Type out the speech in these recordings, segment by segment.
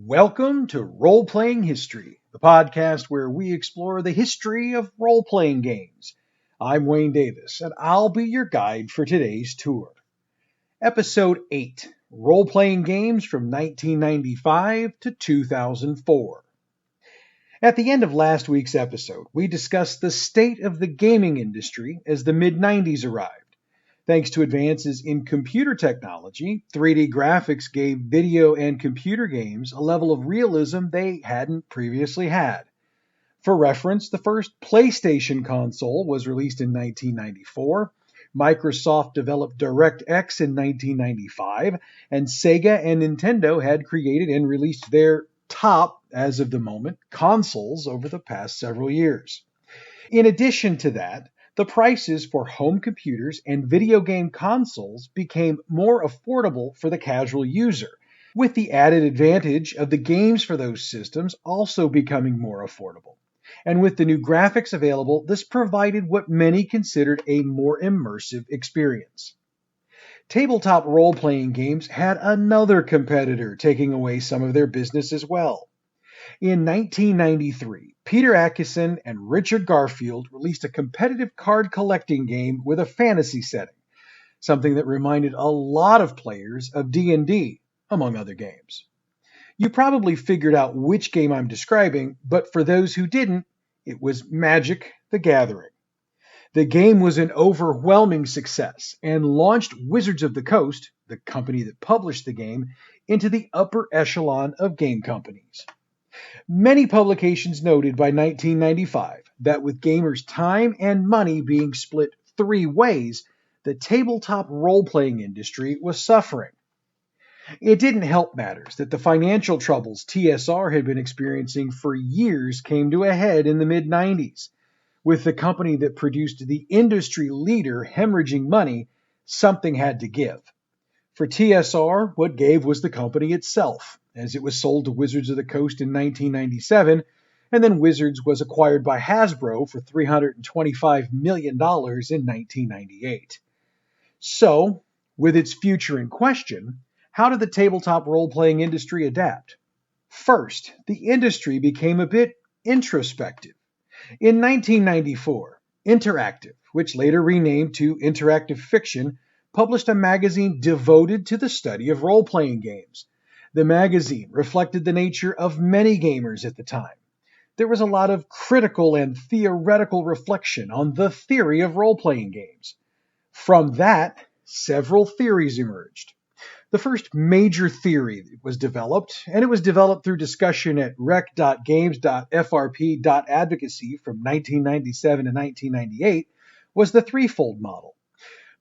Welcome to Roleplaying History, the podcast where we explore the history of role-playing games. I'm Wayne Davis, and I'll be your guide for today's tour. Episode 8, Role-Playing Games from 1995 to 2004. At the end of last week's episode, we discussed the state of the gaming industry as the mid-90s arrived. Thanks to advances in computer technology, 3D graphics gave video and computer games a level of realism they hadn't previously had. For reference, the first PlayStation console was released in 1994, Microsoft developed DirectX in 1995, and Sega and Nintendo had created and released their top, as of the moment, consoles over the past several years. In addition to that, the prices for home computers and video game consoles became more affordable for the casual user, with the added advantage of the games for those systems also becoming more affordable. And with the new graphics available, this provided what many considered a more immersive experience. Tabletop role-playing games had another competitor taking away some of their business as well. In 1993, Peter Adkison and Richard Garfield released a competitive card collecting game with a fantasy setting, something that reminded a lot of players of D&D, among other games. You probably figured out which game I'm describing, but for those who didn't, it was Magic: The Gathering. The game was an overwhelming success and launched Wizards of the Coast, the company that published the game, into the upper echelon of game companies. Many publications noted by 1995 that with gamers' time and money being split three ways, the tabletop role-playing industry was suffering. It didn't help matters that the financial troubles TSR had been experiencing for years came to a head in the mid-90s. With the company that produced the industry leader hemorrhaging money, something had to give. For TSR, what gave was the company itself, as it was sold to Wizards of the Coast in 1997, and then Wizards was acquired by Hasbro for $325 million in 1998. So, with its future in question, how did the tabletop role-playing industry adapt? First, the industry became a bit introspective. In 1994, Interactive, which later renamed to Interactive Fiction, published a magazine devoted to the study of role-playing games. The magazine reflected the nature of many gamers at the time. There was a lot of critical and theoretical reflection on the theory of role-playing games. From that, several theories emerged. The first major theory was developed, and it was developed through discussion at rec.games.frp.advocacy from 1997 to 1998, was the threefold model.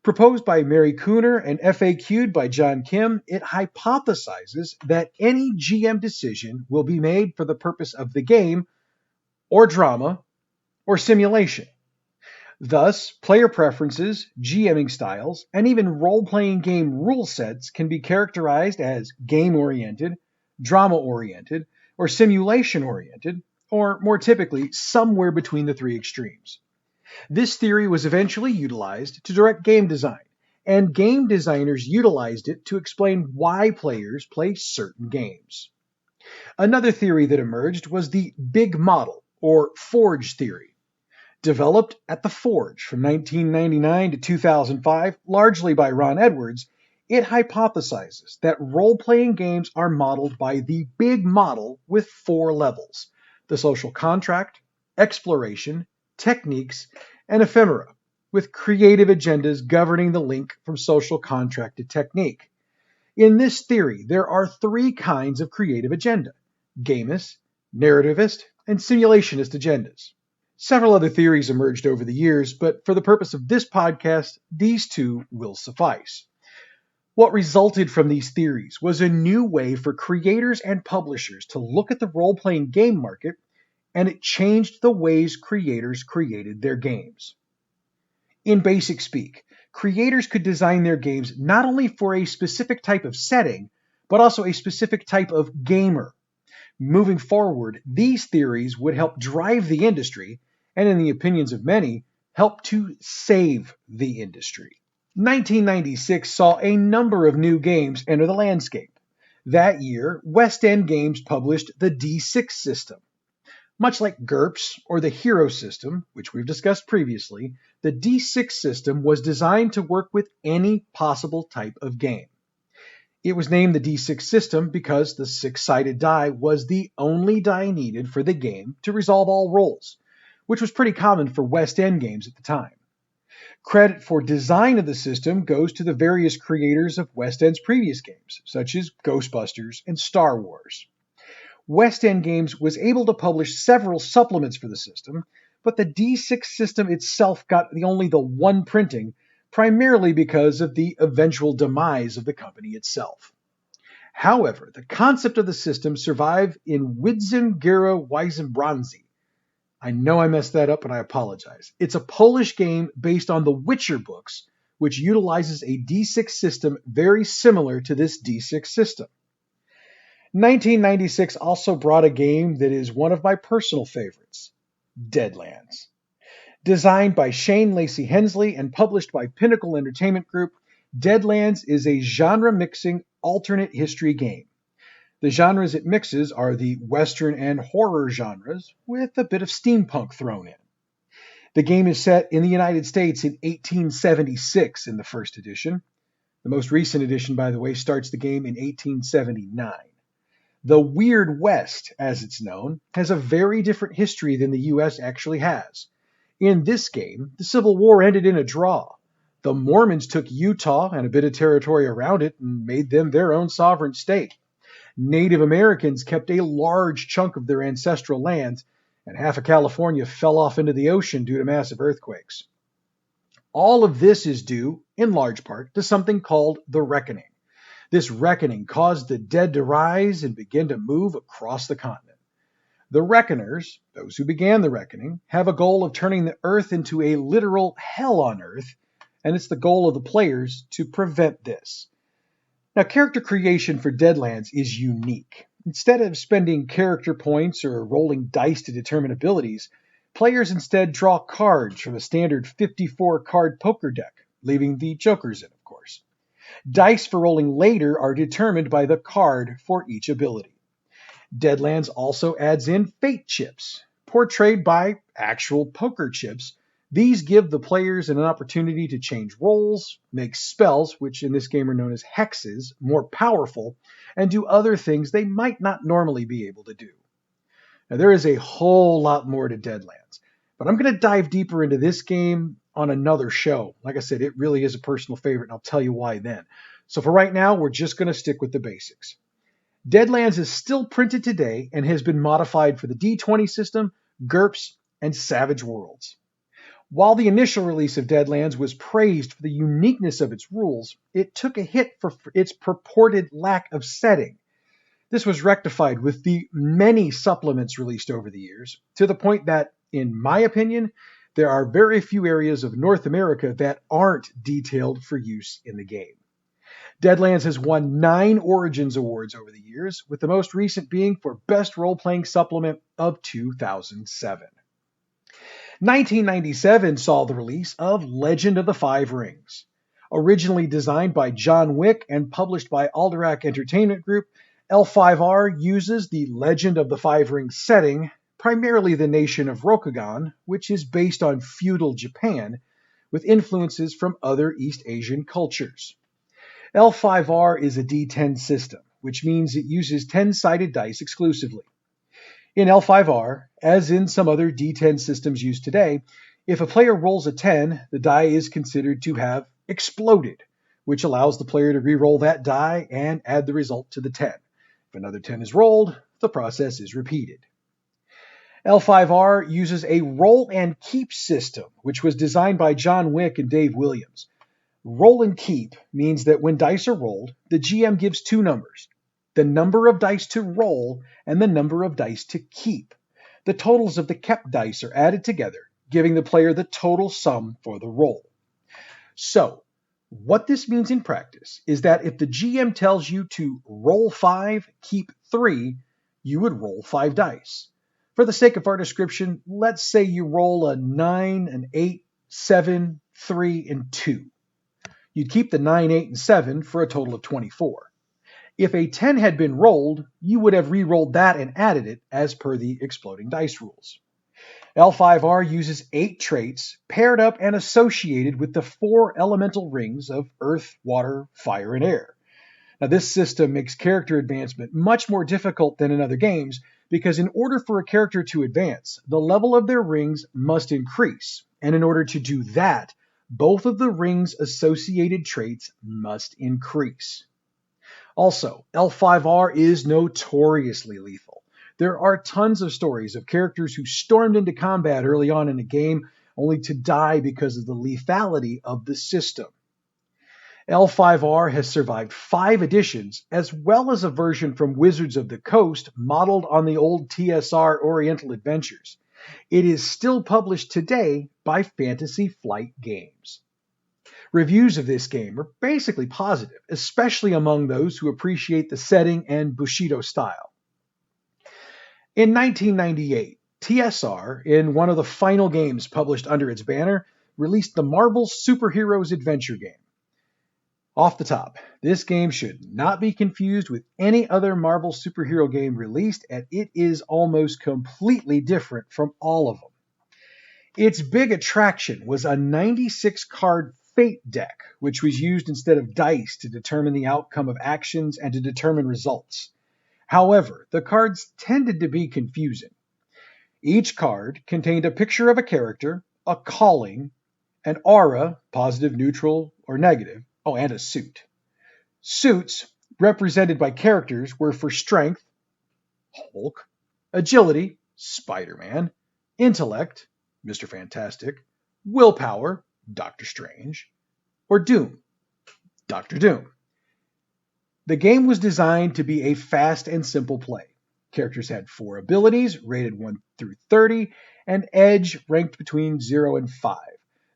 Proposed by Mary Cooner and FAQ'd by John Kim, it hypothesizes that any GM decision will be made for the purpose of the game, or drama, or simulation. Thus, player preferences, GMing styles, and even role-playing game rule sets can be characterized as game-oriented, drama-oriented, or simulation-oriented, or more typically, somewhere between the three extremes. This theory was eventually utilized to direct game design, and game designers utilized it to explain why players play certain games. Another theory that emerged was the big model, or Forge theory. Developed at the Forge from 1999 to 2005, largely by Ron Edwards, it hypothesizes that role-playing games are modeled by the big model with 4 levels: the social contract, exploration, techniques, and ephemera, with creative agendas governing the link from social contract to technique. In this theory, there are 3 kinds of creative agenda: gamist, narrativist, and simulationist agendas. Several other theories emerged over the years, but for the purpose of this podcast, these 2 will suffice. What resulted from these theories was a new way for creators and publishers to look at the role-playing game market, and it changed the ways creators created their games. In basic speak, creators could design their games not only for a specific type of setting, but also a specific type of gamer. Moving forward, these theories would help drive the industry, and in the opinions of many, help to save the industry. 1996 saw a number of new games enter the landscape. That year, West End Games published the D6 system. Much like GURPS or the Hero system, which we've discussed previously, the D6 system was designed to work with any possible type of game. It was named the D6 system because the six-sided die was the only die needed for the game to resolve all rolls, which was pretty common for West End games at the time. Credit for design of the system goes to the various creators of West End's previous games, such as Ghostbusters and Star Wars. West End Games was able to publish several supplements for the system, but the D6 system itself got only the one printing, primarily because of the eventual demise of the company itself. However, the concept of the system survived in Widzim Weisembranzi. I know I messed that up and I apologize. It's a Polish game based on the Witcher books, which utilizes a D6 system very similar to this D6 system. 1996 also brought a game that is one of my personal favorites, Deadlands. Designed by Shane Lacey Hensley and published by Pinnacle Entertainment Group, Deadlands is a genre-mixing alternate history game. The genres it mixes are the Western and horror genres, with a bit of steampunk thrown in. The game is set in the United States in 1876 in the first edition. The most recent edition, by the way, starts the game in 1879. The Weird West, as it's known, has a very different history than the U.S. actually has. In this game, the Civil War ended in a draw. The Mormons took Utah and a bit of territory around it and made them their own sovereign state. Native Americans kept a large chunk of their ancestral lands, and half of California fell off into the ocean due to massive earthquakes. All of this is due, in large part, to something called the Reckoning. This reckoning caused the dead to rise and begin to move across the continent. The Reckoners, those who began the reckoning, have a goal of turning the Earth into a literal hell on Earth, and it's the goal of the players to prevent this. Now, character creation for Deadlands is unique. Instead of spending character points or rolling dice to determine abilities, players instead draw cards from a standard 54-card poker deck, leaving the jokers in, of course. Dice for rolling later are determined by the card for each ability. Deadlands also adds in fate chips, portrayed by actual poker chips. These give the players an opportunity to change rolls, make spells, which in this game are known as hexes, more powerful, and do other things they might not normally be able to do. Now, there is a whole lot more to Deadlands, but I'm going to dive deeper into this game on another show. Like I said, it really is a personal favorite, and I'll tell you why then. So for right now, we're just going to stick with the basics. Deadlands is still printed today and has been modified for the D20 system, GURPS, and Savage Worlds. While the initial release of Deadlands was praised for the uniqueness of its rules, it took a hit for its purported lack of setting. This was rectified with the many supplements released over the years, to the point that, in my opinion, there are very few areas of North America that aren't detailed for use in the game. Deadlands has won 9 Origins Awards over the years, with the most recent being for Best Role-Playing Supplement of 2007. 1997 saw the release of Legend of the Five Rings. Originally designed by John Wick and published by Alderac Entertainment Group, L5R uses the Legend of the Five Rings setting, primarily the nation of Rokugan, which is based on feudal Japan, with influences from other East Asian cultures. L5R is a D10 system, which means it uses 10-sided dice exclusively. In L5R, as in some other D10 systems used today, if a player rolls a 10, the die is considered to have exploded, which allows the player to re-roll that die and add the result to the 10. If another 10 is rolled, the process is repeated. L5R uses a roll and keep system, which was designed by John Wick and Dave Williams. Roll and keep means that when dice are rolled, the GM gives 2 numbers, the number of dice to roll and the number of dice to keep. The totals of the kept dice are added together, giving the player the total sum for the roll. So, what this means in practice is that if the GM tells you to roll 5, keep 3, you would roll 5 dice. For the sake of our description, let's say you roll a 9, an 8, 7, 3, and 2. You'd keep the 9, 8, and 7 for a total of 24. If a 10 had been rolled, you would have re-rolled that and added it as per the exploding dice rules. L5R uses 8 traits paired up and associated with the 4 elemental rings of earth, water, fire, and air. Now, this system makes character advancement much more difficult than in other games because in order for a character to advance, the level of their rings must increase. And in order to do that, both of the rings' associated traits must increase. Also, L5R is notoriously lethal. There are tons of stories of characters who stormed into combat early on in a game only to die because of the lethality of the system. L5R has survived 5 editions, as well as a version from Wizards of the Coast modeled on the old TSR Oriental Adventures. It is still published today by Fantasy Flight Games. Reviews of this game are basically positive, especially among those who appreciate the setting and Bushido style. In 1998, TSR, in one of the final games published under its banner, released the Marvel Superheroes Adventure game. Off the top, this game should not be confused with any other Marvel superhero game released, and it is almost completely different from all of them. Its big attraction was a 96-card fate deck, which was used instead of dice to determine the outcome of actions and to determine results. However, the cards tended to be confusing. Each card contained a picture of a character, a calling, an aura, positive, neutral, or negative, and a suit. Suits, represented by characters, were for strength, Hulk, agility, Spider-Man, intellect, Mr. Fantastic, willpower, Doctor Strange, or Doom, Doctor Doom. The game was designed to be a fast and simple play. Characters had 4 abilities, rated 1 through 30, and edge ranked between 0 and 5.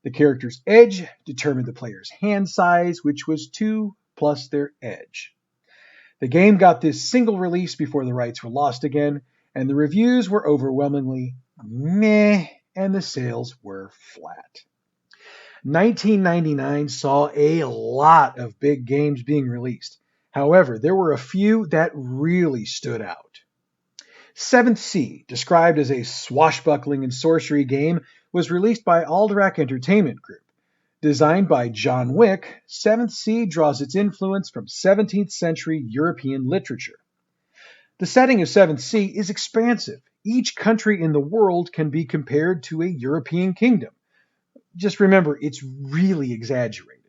The character's edge determined the player's hand size, which was 2 plus their edge. The game got this single release before the rights were lost again, and the reviews were overwhelmingly meh, and the sales were flat. 1999 saw a lot of big games being released. However, there were a few that really stood out. 7th Sea, described as a swashbuckling and sorcery game, was released by Aberrant Entertainment Group. Designed by John Wick, 7th Sea draws its influence from 17th century European literature. The setting of 7th Sea is expansive. Each country in the world can be compared to a European kingdom. Just remember, it's really exaggerated.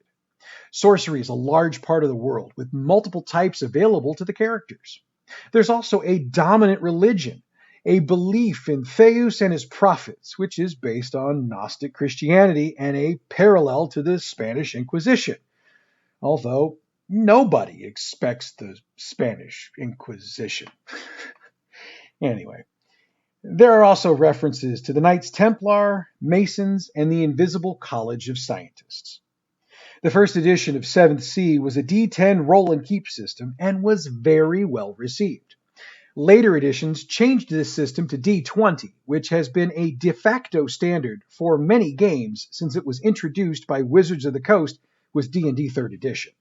Sorcery is a large part of the world, with multiple types available to the characters. There's also a dominant religion, a belief in Theus and his prophets, which is based on Gnostic Christianity and a parallel to the Spanish Inquisition. Although nobody expects the Spanish Inquisition. Anyway, there are also references to the Knights Templar, Masons, and the Invisible College of Scientists. The first edition of 7th Sea was a D10 roll and keep system and was very well received. Later editions changed this system to D20, which has been a de facto standard for many games since it was introduced by Wizards of the Coast with D&D 3rd edition.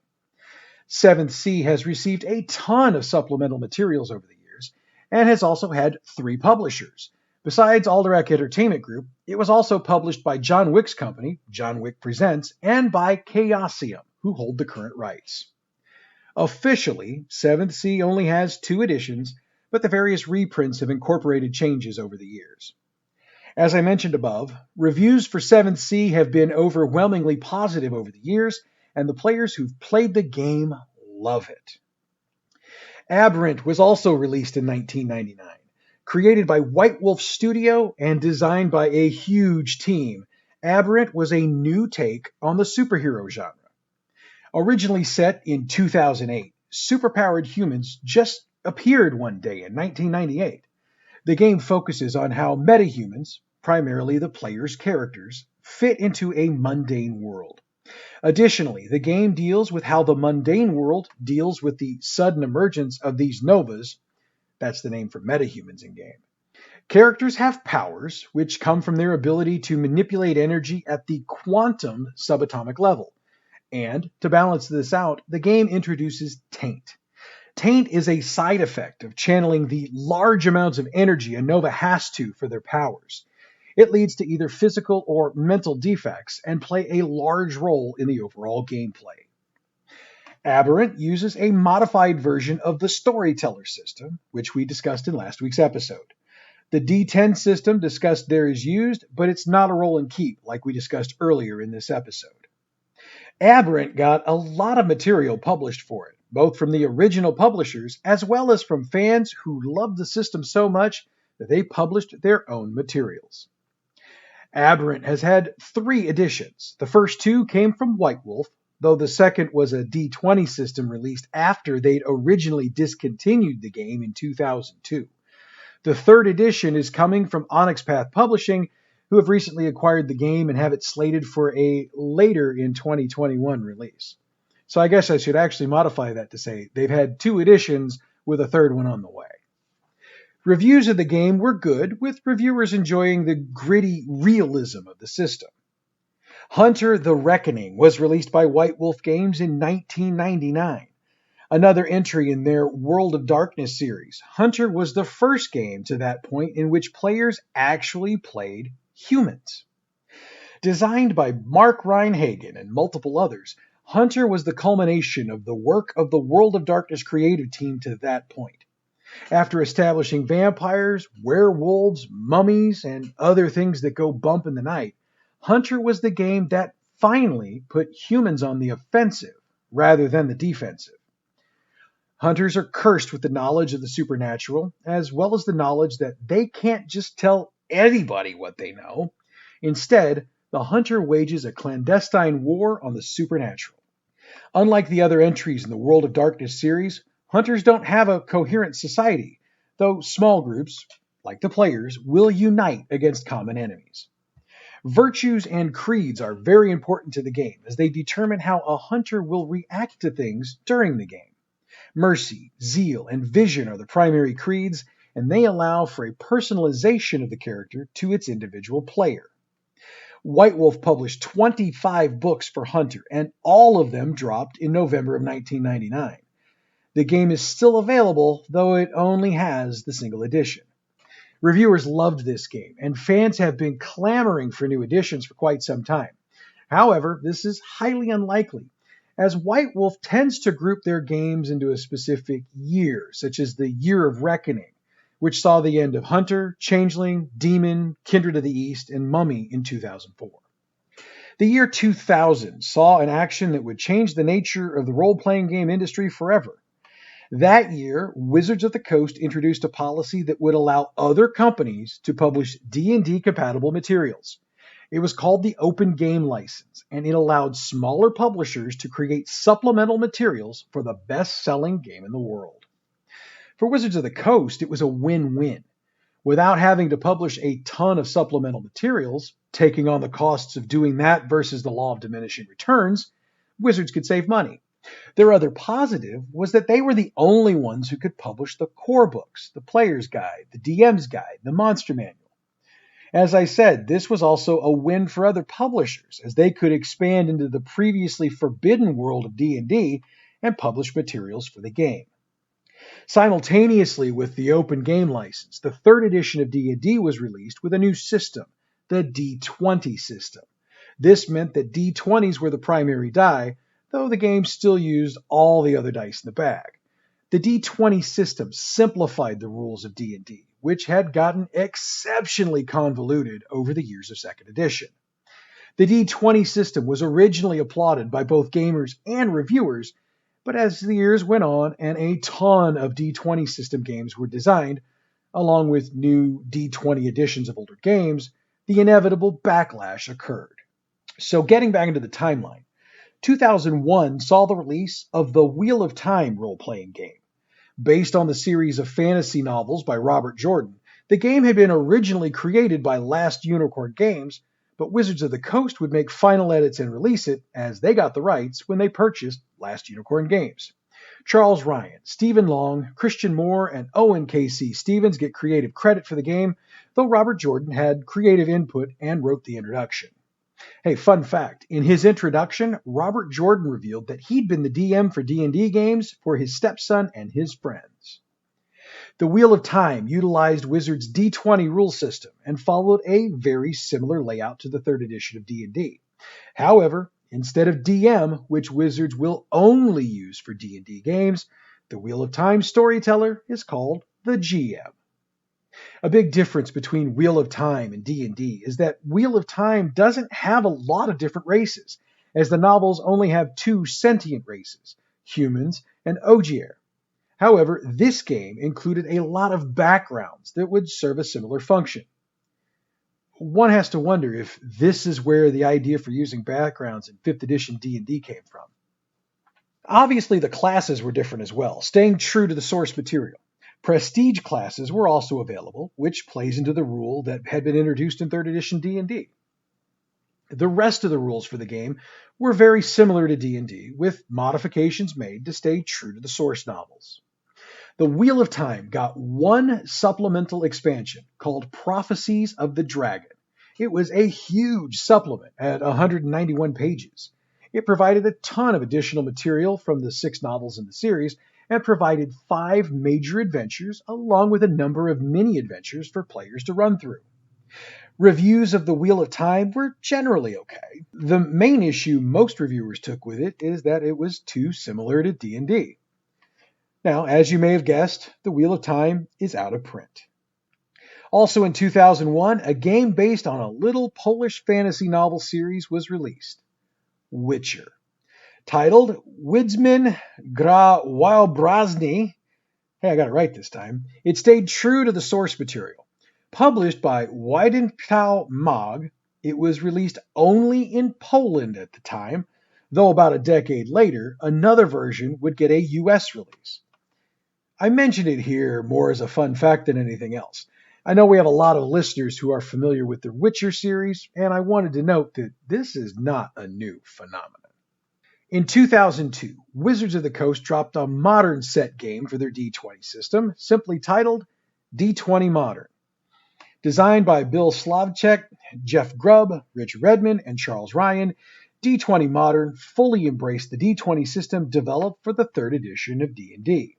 7th Sea has received a ton of supplemental materials over the years and has also had 3 publishers. Besides Aberrant Entertainment Group, it was also published by John Wick's company, John Wick Presents, and by Chaosium, who hold the current rights. Officially, 7th Sea only has 2 editions, but the various reprints have incorporated changes over the years. As I mentioned above, reviews for 7th Sea have been overwhelmingly positive over the years, and the players who've played the game love it. Aberrant was also released in 1999. Created by White Wolf Studio and designed by a huge team, Aberrant was a new take on the superhero genre. Originally set in 2008, superpowered humans just appeared one day in 1998. The game focuses on how metahumans, primarily the player's characters, fit into a mundane world. Additionally, the game deals with how the mundane world deals with the sudden emergence of these novas. That's the name for metahumans in game. Characters have powers, which come from their ability to manipulate energy at the quantum subatomic level. And to balance this out, the game introduces taint. Taint is a side effect of channeling the large amounts of energy a Nova has to for their powers. It leads to either physical or mental defects and play a large role in the overall gameplay. Aberrant uses a modified version of the storyteller system, which we discussed in last week's episode. The D10 system discussed there is used, but it's not a roll and keep like we discussed earlier in this episode. Aberrant got a lot of material published for it, both from the original publishers as well as from fans who loved the system so much that they published their own materials. Aberrant has had 3 editions. The first 2 came from White Wolf, though the second was a D20 system released after they'd originally discontinued the game in 2002. The 3rd edition is coming from Onyx Path Publishing, who have recently acquired the game and have it slated for a later in 2021 release. So I guess I should actually modify that to say they've had 2 editions with a 3rd one on the way. Reviews of the game were good, with reviewers enjoying the gritty realism of the system. Hunter the Reckoning was released by White Wolf Games in 1999. Another entry in their World of Darkness series, Hunter was the first game to that point in which players actually played humans. Designed by Mark Reinhagen and multiple others, Hunter was the culmination of the work of the World of Darkness creative team to that point. After establishing vampires, werewolves, mummies, and other things that go bump in the night, Hunter was the game that finally put humans on the offensive rather than the defensive. Hunters are cursed with the knowledge of the supernatural, as well as the knowledge that they can't just tell anybody what they know. Instead, the hunter wages a clandestine war on the supernatural. Unlike the other entries in the World of Darkness series, hunters don't have a coherent society, though small groups, like the players, will unite against common enemies. Virtues and creeds are very important to the game, as they determine how a hunter will react to things during the game. Mercy, zeal, and vision are the primary creeds, and they allow for a personalization of the character to its individual player. White Wolf published 25 books for Hunter, and all of them dropped in November of 1999. The game is still available, though it only has the single edition. Reviewers loved this game, and fans have been clamoring for new editions for quite some time. However, this is highly unlikely, as White Wolf tends to group their games into a specific year, such as the Year of Reckoning, which saw the end of Hunter, Changeling, Demon, Kindred of the East, and Mummy in 2004. The year 2000 saw an action that would change the nature of the role-playing game industry forever. That year, Wizards of the Coast introduced a policy that would allow other companies to publish D&D compatible materials. It was called the Open Game License, and it allowed smaller publishers to create supplemental materials for the best-selling game in the world. For Wizards of the Coast, it was a win-win. Without having to publish a ton of supplemental materials, taking on the costs of doing that versus the law of diminishing returns, Wizards could save money. Their other positive was that they were the only ones who could publish the core books, the Player's Guide, the DM's Guide, the Monster Manual. As I said, this was also a win for other publishers, as they could expand into the previously forbidden world of D&D and publish materials for the game. Simultaneously with the Open Game License, the 3rd edition of D&D was released with a new system, the D20 system. This meant that D20s were the primary die, though the game still used all the other dice in the bag. The D20 system simplified the rules of D&D, which had gotten exceptionally convoluted over the years of 2nd edition. The D20 system was originally applauded by both gamers and reviewers, but as the years went on and a ton of D20 system games were designed, along with new D20 editions of older games, the inevitable backlash occurred. So getting back into the timeline, 2001 saw the release of the Wheel of Time role-playing game. Based on the series of fantasy novels by Robert Jordan, the game had been originally created by Last Unicorn Games, but Wizards of the Coast would make final edits and release it, as they got the rights when they purchased Last Unicorn Games. Charles Ryan, Stephen Long, Christian Moore, and Owen K.C. Stevens get creative credit for the game, though Robert Jordan had creative input and wrote the introduction. Hey, fun fact, in his introduction, Robert Jordan revealed that he'd been the DM for D&D games for his stepson and his friends. The Wheel of Time utilized Wizards' D20 rule system and followed a very similar layout to the 3rd edition of D&D. However, instead of DM, which Wizards will only use for D&D games, the Wheel of Time storyteller is called the GM. A big difference between Wheel of Time and D&D is that Wheel of Time doesn't have a lot of different races, as the novels only have 2 sentient races, humans and Ogier. However, this game included a lot of backgrounds that would serve a similar function. One has to wonder if this is where the idea for using backgrounds in 5th edition D&D came from. Obviously, the classes were different as well, staying true to the source material. Prestige classes were also available, which plays into the rule that had been introduced in 3rd edition D&D. The rest of the rules for the game were very similar to D&D, with modifications made to stay true to the source novels. The Wheel of Time got one supplemental expansion called Prophecies of the Dragon. It was a huge supplement at 191 pages. It provided a ton of additional material from the 6 novels in the series and provided 5 major adventures along with a number of mini-adventures for players to run through. Reviews of the Wheel of Time were generally okay. The main issue most reviewers took with it is that it was too similar to D&D. Now, as you may have guessed, the Wheel of Time is out of print. Also in 2001, a game based on a little Polish fantasy novel series was released, Witcher. Titled Wiedźmin gra Wyobraźni, hey, I got it right this time, it stayed true to the source material. Published by Wydnkow Mag, it was released only in Poland at the time, though about a decade later, another version would get a US release. I mention it here more as a fun fact than anything else. I know we have a lot of listeners who are familiar with the Witcher series, and I wanted to note that this is not a new phenomenon. In 2002, Wizards of the Coast dropped a modern set game for their D20 system, simply titled D20 Modern. Designed by Bill Slavchek, Jeff Grubb, Rich Redman, and Charles Ryan, D20 Modern fully embraced the D20 system developed for the 3rd edition of D&D.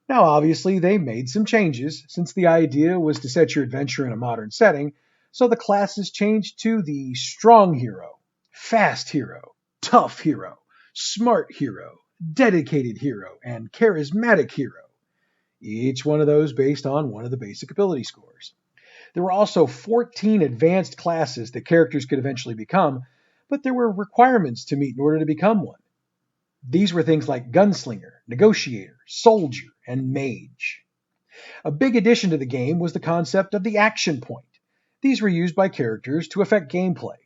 Now, obviously, they made some changes, since the idea was to set your adventure in a modern setting, so the classes changed to the Strong Hero, Fast Hero, Tough Hero, Smart Hero, Dedicated Hero, and Charismatic Hero, each one of those based on one of the basic ability scores. There were also 14 advanced classes that characters could eventually become, but there were requirements to meet in order to become one. These were things like Gunslinger, Negotiator, Soldier, and Mage. A big addition to the game was the concept of the action point. These were used by characters to affect gameplay.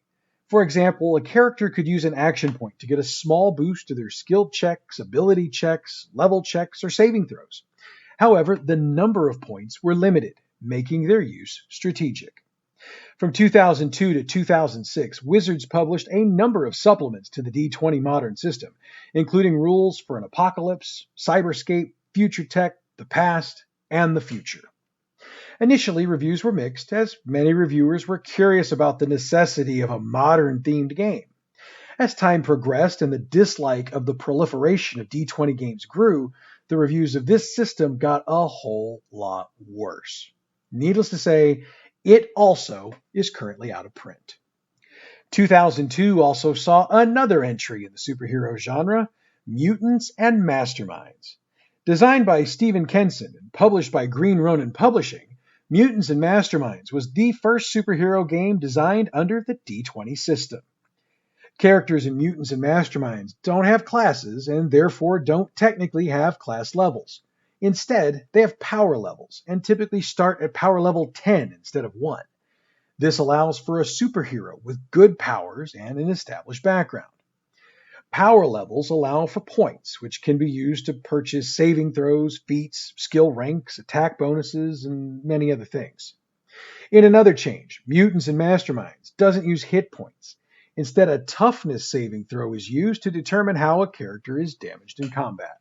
For example, a character could use an action point to get a small boost to their skill checks, ability checks, level checks, or saving throws. However, the number of points were limited, making their use strategic. From 2002 to 2006, Wizards published a number of supplements to the D20 Modern system, including rules for an apocalypse, cyberscape, future tech, the past, and the future. Initially, reviews were mixed, as many reviewers were curious about the necessity of a modern-themed game. As time progressed and the dislike of the proliferation of D20 games grew, the reviews of this system got a whole lot worse. Needless to say, it also is currently out of print. 2002 also saw another entry in the superhero genre, Mutants and Masterminds. Designed by Stephen Kenson and published by Green Ronin Publishing, Mutants and Masterminds was the first superhero game designed under the D20 system. Characters in Mutants and Masterminds don't have classes and therefore don't technically have class levels. Instead, they have power levels and typically start at power level 10 instead of 1. This allows for a superhero with good powers and an established background. Power levels allow for points, which can be used to purchase saving throws, feats, skill ranks, attack bonuses, and many other things. In another change, Mutants and Masterminds doesn't use hit points. Instead, a toughness saving throw is used to determine how a character is damaged in combat.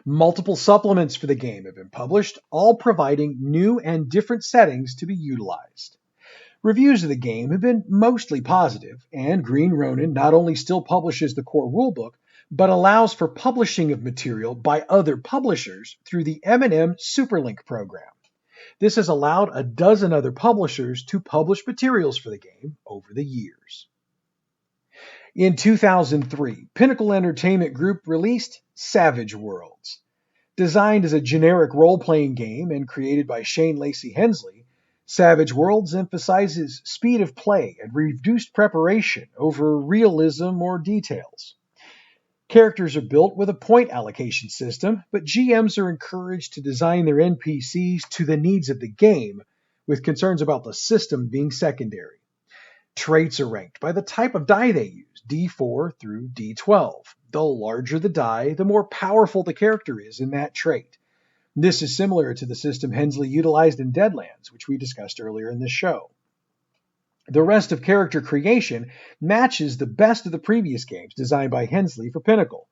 Multiple supplements for the game have been published, all providing new and different settings to be utilized. Reviews of the game have been mostly positive, and Green Ronin not only still publishes the core rulebook, but allows for publishing of material by other publishers through the M&M Superlink program. This has allowed a dozen other publishers to publish materials for the game over the years. In 2003, Pinnacle Entertainment Group released Savage Worlds. Designed as a generic role-playing game and created by Shane Lacey Hensley, Savage Worlds emphasizes speed of play and reduced preparation over realism or details. Characters are built with a point allocation system, but GMs are encouraged to design their NPCs to the needs of the game, with concerns about the system being secondary. Traits are ranked by the type of die they use, D4 through D12. The larger the die, the more powerful the character is in that trait. This is similar to the system Hensley utilized in Deadlands, which we discussed earlier in this show. The rest of character creation matches the best of the previous games designed by Hensley for Pinnacle.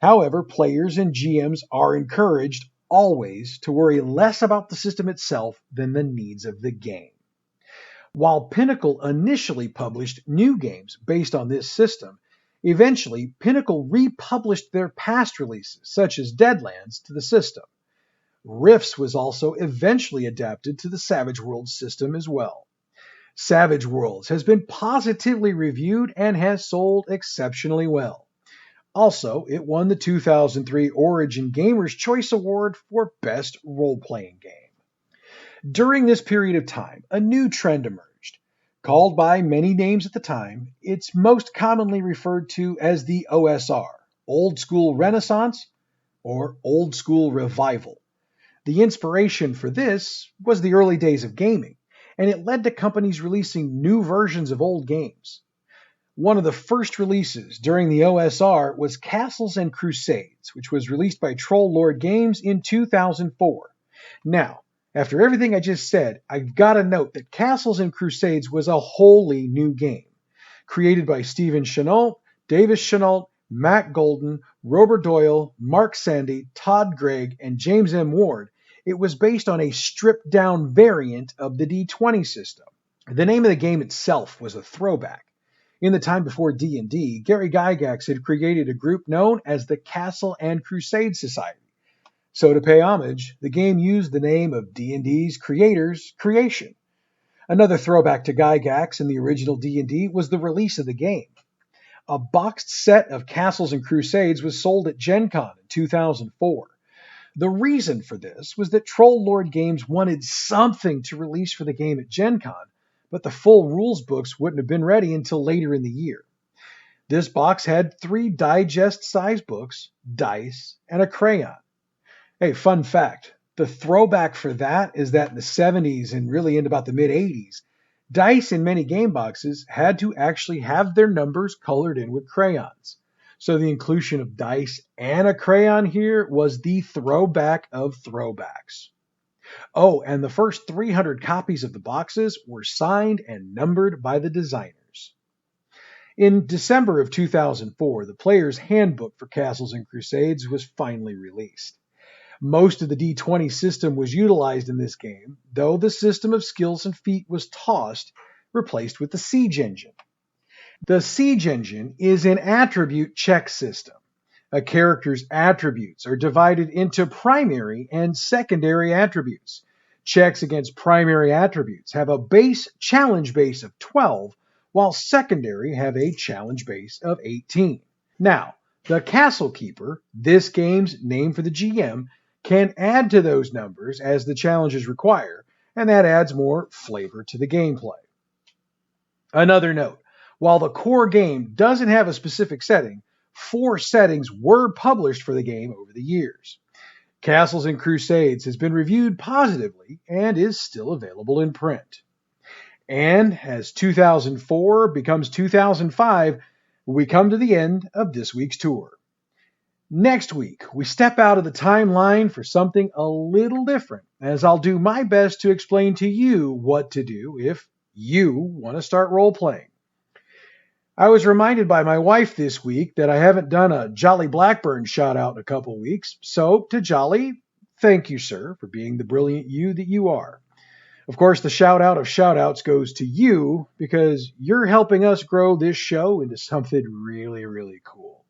However, players and GMs are encouraged always to worry less about the system itself than the needs of the game. While Pinnacle initially published new games based on this system, eventually Pinnacle republished their past releases, such as Deadlands, to the system. Rifts was also eventually adapted to the Savage Worlds system as well. Savage Worlds has been positively reviewed and has sold exceptionally well. Also, it won the 2003 Origin Gamers' Choice Award for Best Role-Playing Game. During this period of time, a new trend emerged. Called by many names at the time, it's most commonly referred to as the OSR, Old School Renaissance, or Old School Revival. The inspiration for this was the early days of gaming, and it led to companies releasing new versions of old games. One of the first releases during the OSR was Castles and Crusades, which was released by Troll Lord Games in 2004. Now, after everything I just said, I've got to note that Castles and Crusades was a wholly new game. Created by Stephen Chenault, Davis Chenault, Matt Golden, Robert Doyle, Mark Sandy, Todd Gregg, and James M. Ward, it was based on a stripped-down variant of the D20 system. The name of the game itself was a throwback. In the time before D&D, Gary Gygax had created a group known as the Castle and Crusade Society. So to pay homage, the game used the name of D&D's creator's creation. Another throwback to Gygax in the original D&D was the release of the game. A boxed set of Castles and Crusades was sold at Gen Con in 2004. The reason for this was that Troll Lord Games wanted something to release for the game at Gen Con, but the full rules books wouldn't have been ready until later in the year. This box had 3 digest-sized books, dice, and a crayon. Hey, fun fact, the throwback for that is that in the 70s and really into about the mid-80s, dice in many game boxes had to actually have their numbers colored in with crayons. So the inclusion of dice and a crayon here was the throwback of throwbacks. Oh, and the first 300 copies of the boxes were signed and numbered by the designers. In December of 2004, the player's handbook for Castles and Crusades was finally released. Most of the D20 system was utilized in this game, though the system of skills and feat was tossed, replaced with the Siege Engine. The Siege Engine is an attribute check system. A character's attributes are divided into primary and secondary attributes. Checks against primary attributes have a base challenge base of 12, while secondary have a challenge base of 18. Now, the Castle Keeper, this game's name for the GM, can add to those numbers as the challenges require, and that adds more flavor to the gameplay. Another note, while the core game doesn't have a specific setting, 4 settings were published for the game over the years. Castles and Crusades has been reviewed positively and is still available in print. And as 2004 becomes 2005, we come to the end of this week's tour. Next week, we step out of the timeline for something a little different, as I'll do my best to explain to you what to do if you want to start role-playing. I was reminded by my wife this week that I haven't done a Jolly Blackburn shout-out in a couple weeks, so to Jolly, thank you, sir, for being the brilliant you that you are. Of course, the shout out of shout outs goes to you because you're helping us grow this show into something really, really cool.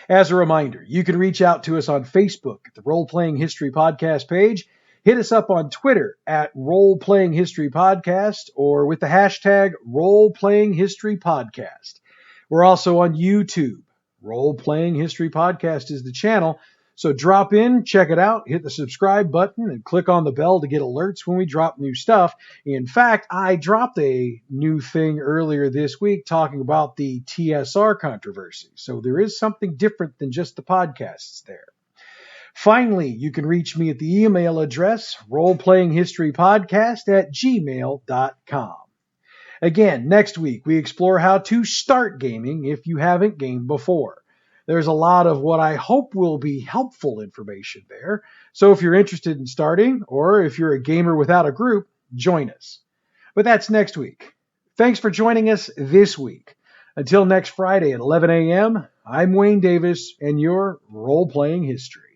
As a reminder, you can reach out to us on Facebook at the Role Playing History Podcast page. Hit us up on Twitter at Role Playing History Podcast or with the hashtag Role Playing History Podcast. We're also on YouTube. Role Playing History Podcast is the channel. So drop in, check it out, hit the subscribe button, and click on the bell to get alerts when we drop new stuff. In fact, I dropped a new thing earlier this week talking about the TSR controversy. So there is something different than just the podcasts there. Finally, you can reach me at the email address roleplayinghistorypodcast@gmail.com. Again, next week we explore how to start gaming if you haven't gamed before. There's a lot of what I hope will be helpful information there. So if you're interested in starting, or if you're a gamer without a group, join us. But that's next week. Thanks for joining us this week. Until next Friday at 11 a.m., I'm Wayne Davis, and you're Role Playing History.